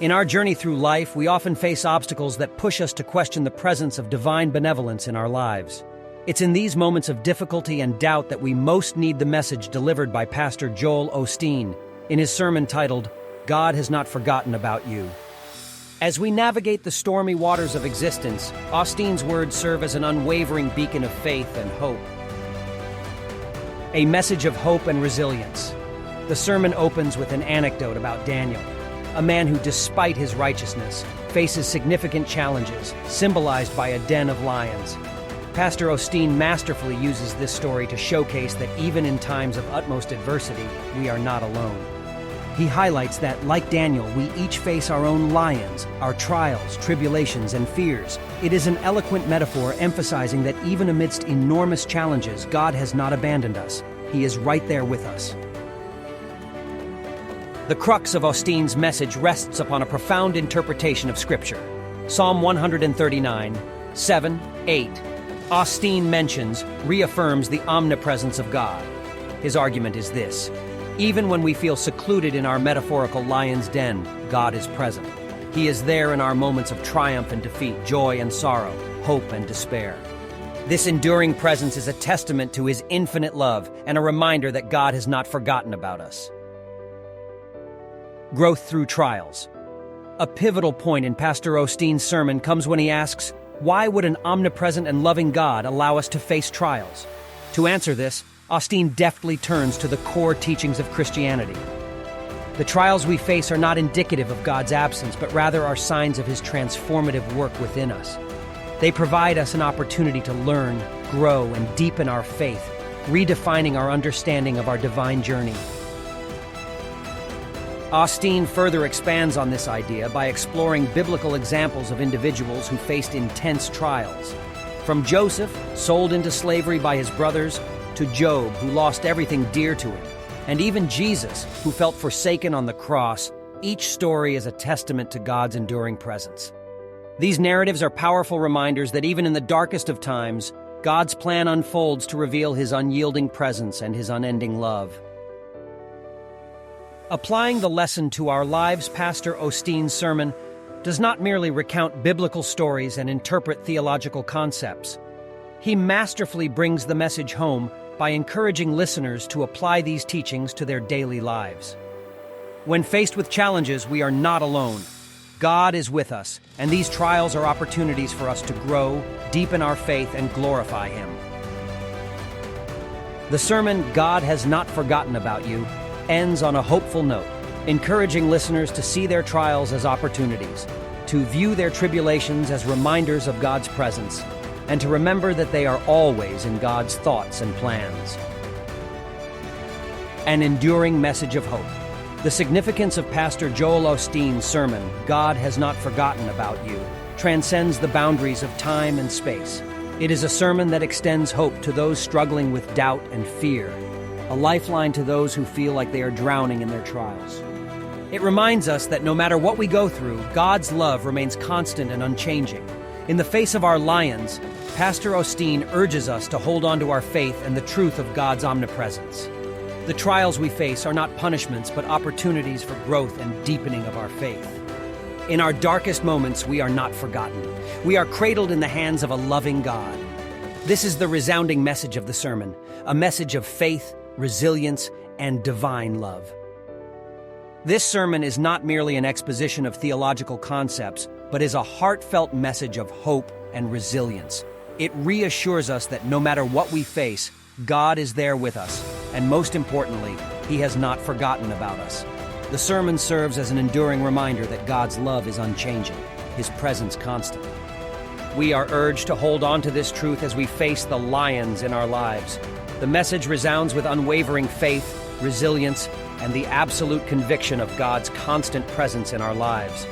In our journey through life, we often face obstacles that push us to question the presence of divine benevolence in our lives. It's in these moments of difficulty and doubt that we most need the message delivered by Pastor Joel Osteen in his sermon titled, "God Has Not Forgotten About You." As we navigate the stormy waters of existence, Osteen's words serve as an unwavering beacon of faith and hope. A message of hope and resilience. The sermon opens with an anecdote about Daniel, a man who, despite his righteousness, faces significant challenges, symbolized by a den of lions. Pastor Osteen masterfully uses this story to showcase that even in times of utmost adversity, we are not alone. He highlights that, like Daniel, we each face our own lions, our trials, tribulations, and fears. It is an eloquent metaphor emphasizing that even amidst enormous challenges, God has not abandoned us. He is right there with us. The crux of Osteen's message rests upon a profound interpretation of Scripture. Psalm 139, 7, 8. Osteen reaffirms the omnipresence of God. His argument is this: even when we feel secluded in our metaphorical lion's den, God is present. He is there in our moments of triumph and defeat, joy and sorrow, hope and despair. This enduring presence is a testament to His infinite love and a reminder that God has not forgotten about us. Growth through trials. A pivotal point in Pastor Osteen's sermon comes when he asks, why would an omnipresent and loving God allow us to face trials? To answer this, Osteen deftly turns to the core teachings of Christianity. The trials we face are not indicative of God's absence, but rather are signs of His transformative work within us. They provide us an opportunity to learn, grow, and deepen our faith, redefining our understanding of our divine journey. Osteen further expands on this idea by exploring biblical examples of individuals who faced intense trials. From Joseph, sold into slavery by his brothers, to Job, who lost everything dear to him, and even Jesus, who felt forsaken on the cross, each story is a testament to God's enduring presence. These narratives are powerful reminders that even in the darkest of times, God's plan unfolds to reveal His unyielding presence and His unending love. Applying the lesson to our lives, Pastor Osteen's sermon does not merely recount biblical stories and interpret theological concepts. He masterfully brings the message home by encouraging listeners to apply these teachings to their daily lives. When faced with challenges, we are not alone. God is with us, and these trials are opportunities for us to grow, deepen our faith, and glorify Him. The sermon, "God Has Not Forgotten About You," ends on a hopeful note, encouraging listeners to see their trials as opportunities, to view their tribulations as reminders of God's presence, and to remember that they are always in God's thoughts and plans. An enduring message of hope. The significance of Pastor Joel Osteen's sermon, "God Has Not Forgotten About You," transcends the boundaries of time and space. It is a sermon that extends hope to those struggling with doubt and fear, a lifeline to those who feel like they are drowning in their trials. It reminds us that no matter what we go through, God's love remains constant and unchanging. In the face of our lions, Pastor Osteen urges us to hold on to our faith and the truth of God's omnipresence. The trials we face are not punishments, but opportunities for growth and deepening of our faith. In our darkest moments, we are not forgotten. We are cradled in the hands of a loving God. This is the resounding message of the sermon, a message of faith, resilience, and divine love. This sermon is not merely an exposition of theological concepts, but is a heartfelt message of hope and resilience. It reassures us that no matter what we face, God is there with us, and most importantly, He has not forgotten about us. The sermon serves as an enduring reminder that God's love is unchanging, His presence constant. We are urged to hold on to this truth as we face the lions in our lives. The message resounds with unwavering faith, resilience, and the absolute conviction of God's constant presence in our lives.